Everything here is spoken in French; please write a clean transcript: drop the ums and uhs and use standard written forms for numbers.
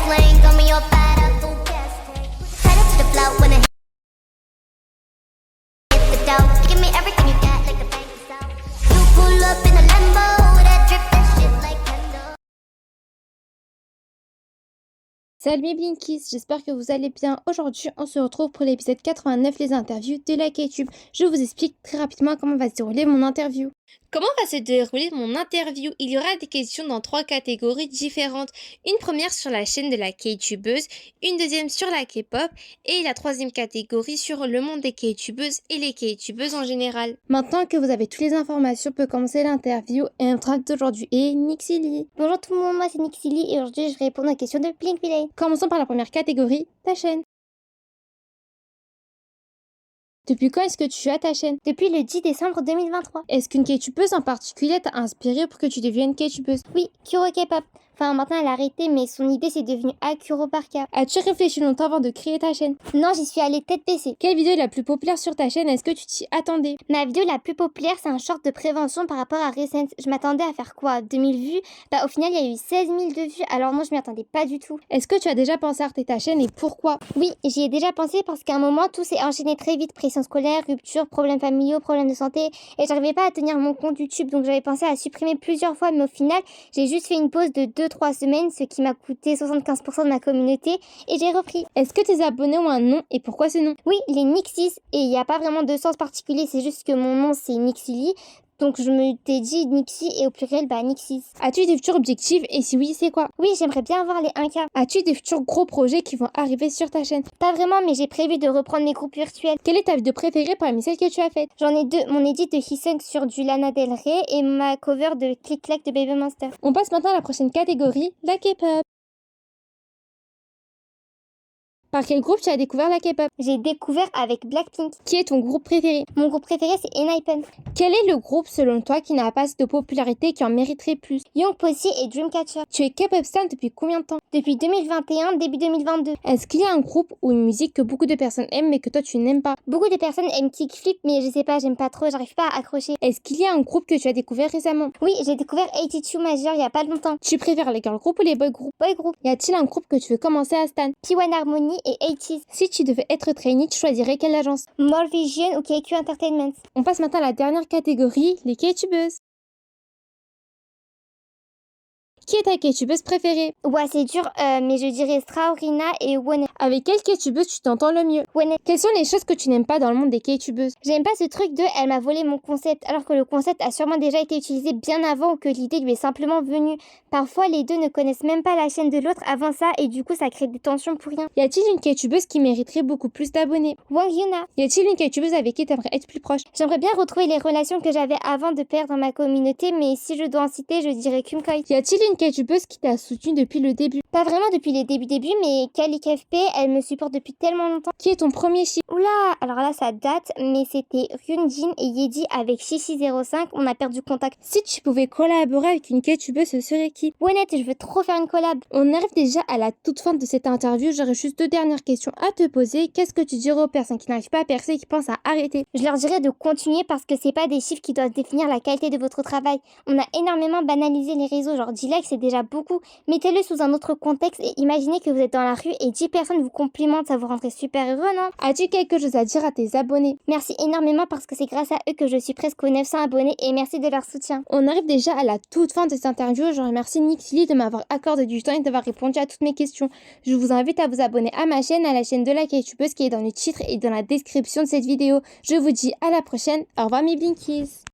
airplane, got me all fired up, full gas tank. Headed to the float when I hit the dough. Give me everything you got, like the bank is out. You pull up in a Lambo, that drip, that shit like Kendall. Salut mes Blinkies, j'espère que vous allez bien. Aujourd'hui, on se retrouve pour l'épisode 89, les interviews de la K-Tube. Je vous explique très rapidement comment va se dérouler mon interview. Comment va se dérouler mon interview? Il y aura des questions dans 3 catégories différentes. Une première sur la chaîne de la K-Tubeuse, une deuxième sur la K-pop et la troisième catégorie sur le monde des K-Tubeuses et les K-Tubeuses en général. Maintenant que vous avez toutes les informations, on peut commencer l'interview et notre invité d'aujourd'hui est Nixily. Bonjour tout le monde, moi c'est Nixily et aujourd'hui je vais répondre aux questions de Blink Relay. Commençons par la première catégorie, ta chaîne. Depuis quand est-ce que tu as ta chaîne? Depuis le 10 décembre 2023. Est-ce qu'une K-tubeuse en particulier t'a inspiré pour que tu deviennes K-tubeuse? Oui, Kuro K-pop. Enfin, maintenant elle a arrêté, mais son idée c'est devenu Akuro Parka. As-tu réfléchi longtemps avant de créer ta chaîne? Non, j'y suis allée tête baissée. Quelle vidéo est la plus populaire sur ta chaîne? Est-ce que tu t'y attendais? Ma vidéo la plus populaire, c'est un short de prévention par rapport à Recent. Je m'attendais à faire quoi? 2000 vues? Bah au final, il y a eu 16 000 de vues, alors non, je m'y attendais pas du tout. Est-ce que tu as déjà pensé à arrêter ta chaîne et pourquoi? Oui, j'y ai déjà pensé parce qu'à un moment, tout s'est enchaîné très vite. Pression scolaire, rupture, problèmes familiaux, problèmes de santé. Et j'arrivais pas à tenir mon compte YouTube, donc j'avais pensé à supprimer plusieurs fois. Mais au final, j'ai juste fait une pause de 2-3 semaines, ce qui m'a coûté 75% de ma communauté. Et j'ai repris. Est-ce que tes abonnés ont un nom et pourquoi ce nom? Oui, les Nixis. Et il n'y a pas vraiment de sens particulier, c'est juste que mon nom c'est Nixily. Donc je me t'ai dit Nixie et au pluriel, bah Nixis. As-tu des futurs objectifs et si oui, c'est quoi? Oui, j'aimerais bien avoir les 1K. As-tu des futurs gros projets qui vont arriver sur ta chaîne? Pas vraiment, mais j'ai prévu de reprendre mes groupes virtuels. Quelle est ta vidéo préférée parmi celles que tu as faites? J'en ai deux, mon edit de Hisung sur du Lana Del Rey et ma cover de Click Clack de Baby Monster. On passe maintenant à la prochaine catégorie, la K-pop. Par quel groupe tu as découvert la K-pop? J'ai découvert avec Blackpink. Qui est ton groupe préféré? Mon groupe préféré c'est ENHYPEN. Quel est le groupe selon toi qui n'a pas assez de popularité qui en mériterait plus? Young Pussy et Dreamcatcher. Tu es K-pop stan depuis combien de temps? Depuis 2021, début 2022. Est-ce qu'il y a un groupe ou une musique que beaucoup de personnes aiment mais que toi tu n'aimes pas? Beaucoup de personnes aiment Kickflip, mais je sais pas, j'aime pas trop, j'arrive pas à accrocher. Est-ce qu'il y a un groupe que tu as découvert récemment? Oui, j'ai découvert 82 Major il y a pas longtemps. Tu préfères les girl group ou les boy group? Boy group. Y a-t-il un groupe que tu veux commencer à stan? P1 Harmony et 80s. Si tu devais être trainee, tu choisirais quelle agence? More Vision ou KQ Entertainment. On passe maintenant à la dernière catégorie, les K-tubeuses. Qui est ta K-tubeuse préférée? Ouais, c'est dur, mais je dirais Straorina et Wonnet. Avec quelle K-tubeuse tu t'entends le mieux? Wonnet. Quelles sont les choses que tu n'aimes pas dans le monde des K-tubeuses? J'aime pas ce truc de elle m'a volé mon concept, alors que le concept a sûrement déjà été utilisé bien avant ou que l'idée lui est simplement venue. Parfois, les deux ne connaissent même pas la chaîne de l'autre avant ça et du coup, ça crée des tensions pour rien. Y a-t-il une K-tubeuse qui mériterait beaucoup plus d'abonnés? Wang Yuna. Y a-t-il une K-tubeuse avec qui t'aimerais être plus proche? J'aimerais bien retrouver les relations que j'avais avant de perdre dans ma communauté, mais si je dois en citer, je dirais Kumkoi. Y a-t-il une K-tubeuse qui t'a soutenu depuis le début? Pas vraiment depuis les débuts, mais Kalik FP, elle me supporte depuis tellement longtemps. Qui est ton premier ship? Oula, alors là ça date, mais c'était Ryunjin et Yedi avec Shishi05, on a perdu contact. Si tu pouvais collaborer avec une K-tubeuse, ce serait qui? Wonnet, je veux trop faire une collab. On arrive déjà à la toute fin de cette interview, j'aurais juste 2 dernières questions à te poser. Qu'est-ce que tu dirais aux personnes qui n'arrivent pas à percer et qui pensent à arrêter? Je leur dirais de continuer parce que c'est pas des chiffres qui doivent définir la qualité de votre travail. On a énormément banalisé les réseaux, genre 10 likes c'est déjà beaucoup. Mettez-le sous un autre contexte et imaginez que vous êtes dans la rue et 10 personnes vous complimentent, ça vous rendrait super heureux, non? As-tu quelque chose à dire à tes abonnés? Merci énormément parce que c'est grâce à eux que je suis presque aux 900 abonnés et merci de leur soutien. On arrive déjà à la toute fin de cette interview. Je remercie Nixily de m'avoir accordé du temps et d'avoir répondu à toutes mes questions. Je vous invite à vous abonner à ma chaîne, à la chaîne de la K-tubeuse qui est dans le titre et dans la description de cette vidéo. Je vous dis à la prochaine. Au revoir mes Blinkies.